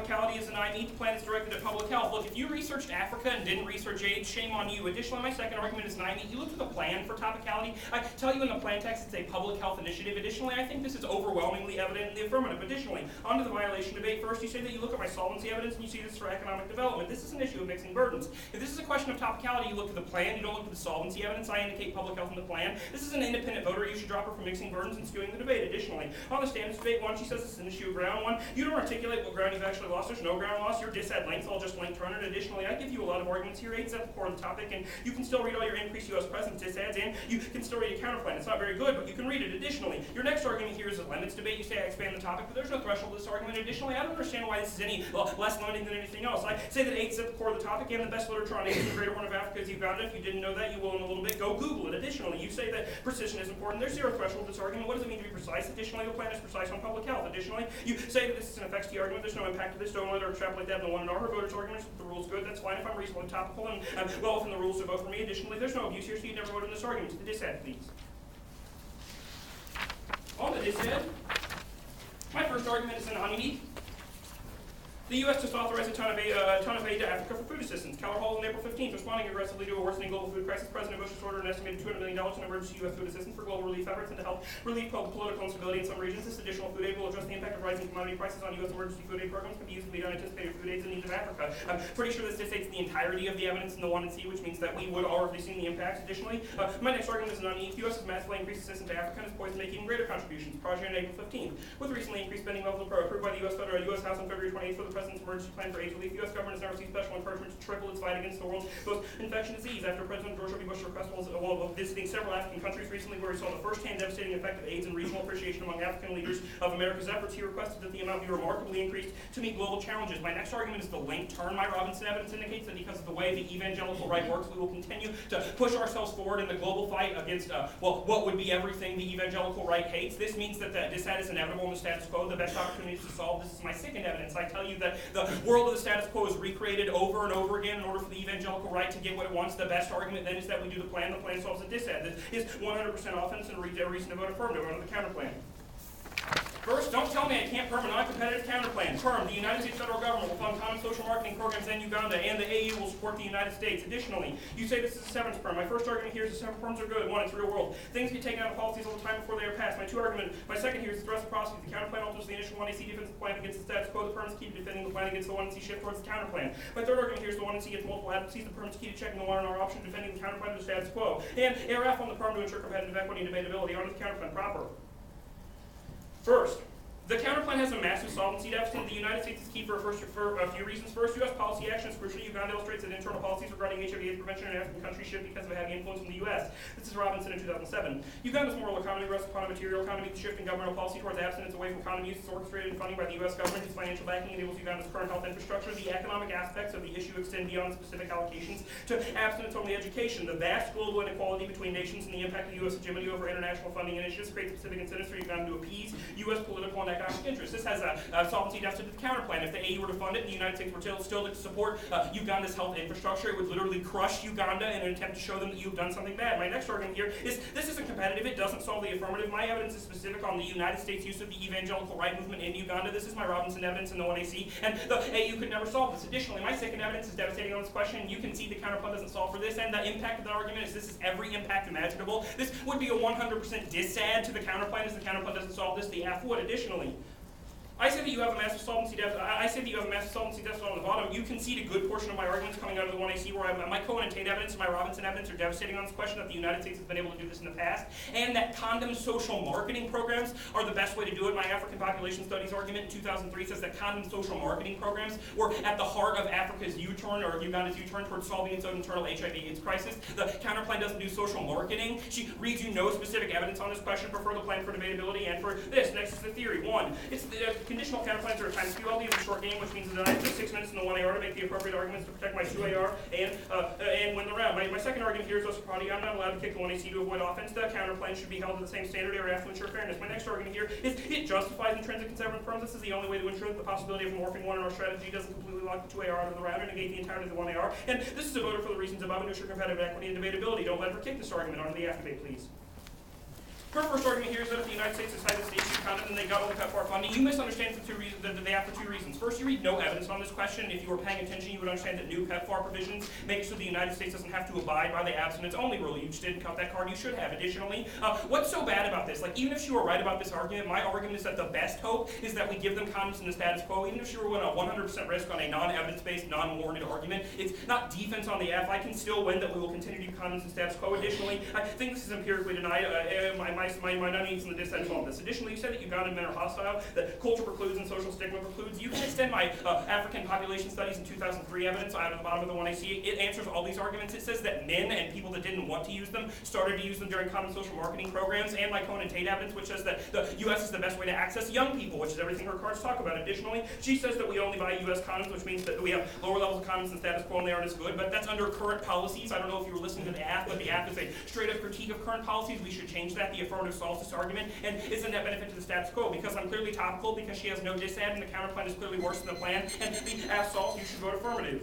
topicality is an I need. The plan is directed at public health. Look, if you researched Africa and didn't research AIDS, shame on you. Additionally, my second argument is an I need. You look at the plan for topicality. I tell you in the plan text it's a public health initiative. Additionally, I think this is overwhelmingly evident in the affirmative. Additionally, onto the violation debate. First, you say that you look at my solvency evidence and you see this for economic development. This is an issue of mixing burdens. If this is a question of topicality, you look at the plan, you don't look at the solvency evidence. I indicate public health in the plan. This is an independent voter. You should drop her from mixing burdens and skewing the debate. Additionally, on the standards debate, one, she says this is an issue of ground. One, you don't articulate what ground you've actually lost. There's no ground loss. Your dis ad length, I'll just link turn it. Additionally, I give you a lot of arguments here. AIDS at the core of the topic, and you can still read all your increased U.S. presence dis ads, and you can still read a counterplan. It's not very good, but you can read it. Additionally, your next argument here is a limits debate. You say I expand the topic, but there's no threshold to this argument. Additionally, I don't understand why this is any less limiting than anything else. I say that AIDS is at the core of the topic, and the best literature on AIDS in the Greater Horn of Africa is Uganda. If you didn't know that, you will in a little bit. Go Google it. Additionally, you say that precision is important. There's zero threshold to this argument. What does it mean to be precise? Additionally, the plan is precise on public health. Additionally, you say that this is an effects T argument. There's no impact to this. Don't let her extrapolate that in the one and R. Her voters' arguments. The rule's good. That's fine if I'm reasonably topical and well within the rules to vote for me. Additionally, there's no abuse here, so you never vote in this argument. The dissent, please. On the dissent, my first argument is an ununique. The U.S. just authorized a ton of aid to Africa for food assistance. Keller Hall on April 15th, responding aggressively to a worsening global food crisis, President Bush has ordered an estimated $200 million in emergency U.S. food assistance for global relief efforts and to help relieve political instability in some regions. This additional food aid will address the impact of rising commodity prices on U.S. emergency food aid programs, can be used to meet unanticipated food aids and needs of Africa. I'm pretty sure this dictates the entirety of the evidence in the 1 and C, which means that we would already seen the impacts. Additionally, my next argument is an unique. U.S. has massively increased assistance to Africa and is poised to make even greater contributions. Project on April 15th, with recently increased spending levels approved by the U.S. House on February 28th for the President's emergency plan for AIDS relief. The U.S. government has now received special encouragement to triple its fight against the world's most infectious disease after President George W. Bush's request while visiting several African countries recently, where he saw the first-hand devastating effect of AIDS and regional appreciation among African leaders of America's efforts. He requested that the amount be remarkably increased to meet global challenges. My next argument is the link turn. My Robinson evidence indicates that because of the way the evangelical right works, we will continue to push ourselves forward in the global fight against, what would be everything the evangelical right hates. This means that this is inevitable in the status quo. The best opportunities to solve this is my second evidence. I tell you that the world of the status quo is recreated over and over again in order for the evangelical right to get what it wants. The best argument then is that we do the plan. The plan solves a dissad. This is 100% offense and a reason to vote affirmative under the counter plan. First, don't tell me I can't perm a non-competitive counterplan. Perm, the United States federal government will fund common social marketing programs in Uganda, and the AU will support the United States. Additionally, you say this is a severance perm. My first argument here is that severance perms are good. One, it's real world. Things get taken out of policies all the time before they are passed. My second here is the reciprocity. The counterplan alters the initial 1AC defensive plan against the status quo. The perms keep defending the plan against the 1AC shift towards the counterplan. My third argument here is the 1AC gets multiple advocacies. The perms keep checking the 1R option, defending the counterplan to the status quo. And ARF on the perm to ensure competitive equity and debatability. Onto the counterplan proper. First, the counterplan has a massive solvency deficit. The United States is key for a few reasons. First, U.S. policy action is crucial. Uganda illustrates that internal policies regarding HIV/AIDS prevention in African countries shift because of a heavy influence from the U.S. This is Robinson in 2007. Uganda's moral economy rests upon a material economy. The shift in governmental policy towards abstinence away from condom use is orchestrated and funding by the U.S. government. Its financial backing enables Uganda's current health infrastructure. The economic aspects of the issue extend beyond specific allocations to abstinence-only education. The vast global inequality between nations and the impact of U.S. hegemony over international funding initiatives create specific incentives for Uganda to appease U.S. political and economic interests. This has a solvency deficit to the counterplan. If the AU were to fund it and the United States were still to support Uganda's health infrastructure, it would literally crush Uganda in an attempt to show them that you've done something bad. My next argument here is this isn't competitive. It doesn't solve the affirmative. My evidence is specific on the United States' use of the evangelical right movement in Uganda. This is my Robinson evidence in the 1AC, and the AU could never solve this. Additionally, my second evidence is devastating on this question. You can see the counterplan doesn't solve for this, and the impact of that argument is this is every impact imaginable. This would be a 100% dissad to the counterplan as the counterplan doesn't solve this. The F would. Additionally, I say that you have a massive solvency deficit. On the bottom. You concede a good portion of my arguments coming out of the 1AC, where my Cohen and Tate evidence and my Robinson evidence are devastating on this question that the United States has been able to do this in the past, and that condom social marketing programs are the best way to do it. My African population studies argument in 2003 says that condom social marketing programs were at the heart of Africa's U-turn, or Uganda's U-turn, towards solving its own internal HIV/AIDS crisis. The counterplan doesn't do social marketing. She reads you no specific evidence on this question. Prefer the plan for debatability and for this. Next is the theory. One, it's the conditional counterplans are a times QLD is a short game, which means that I have 6 minutes in the 1AR to make the appropriate arguments to protect my 2AR and win the round. My second argument here is reciprocity. I'm not allowed to kick the 1AC to avoid offense. The counterplan should be held to the same standard ARF to ensure fairness. My next argument here is it justifies intrinsic conservative firms. This is the only way to ensure that the possibility of morphing 1R strategy doesn't completely lock the 2AR out of the round and negate the entirety of the 1AR. And this is a voter for the reasons above and to ensure competitive equity and debatability. Don't let her kick this argument onto the F debate, please. Her first argument here is that if the United States decided to issue condoms and they got all the PEPFAR funding, you misunderstand for two reasons. They have for two reasons. First, you read no evidence on this question. If you were paying attention, you would understand that new PEPFAR provisions make sure the United States doesn't have to abide by the abstinence-only rule. You just didn't cut that card. You should have. Additionally, what's so bad about this? Like, even if she were right about this argument, my argument is that the best hope is that we give them condoms in the status quo. Even if she were a 100% risk on a non-evidence-based, non-warranted argument, it's not defense on the F. I can still win that we will continue to do condoms in status quo. Additionally, I think this is empirically denied. My non-needs in the dissent on this. Additionally, you said that Ugandan men are hostile, that culture precludes and social stigma precludes. You can extend my African population studies in 2003 evidence out of the bottom of the one I see. It answers all these arguments. It says that men and people that didn't want to use them started to use them during common social marketing programs, and my Cohen and Tate evidence, which says that the U.S. is the best way to access young people, which is everything her cards talk about. Additionally, she says that we only buy U.S. condoms, which means that we have lower levels of condoms in status quo and they aren't as good, but that's under current policies. I don't know if you were listening to the app, but the app is a straight-up critique of current policies. We should change that. The affirmative solves this argument, and isn't that benefit to the status quo? Because I'm clearly topical, because she has no dissad, and the counterplan is clearly worse than the plan, and the ass solves, you should vote affirmative.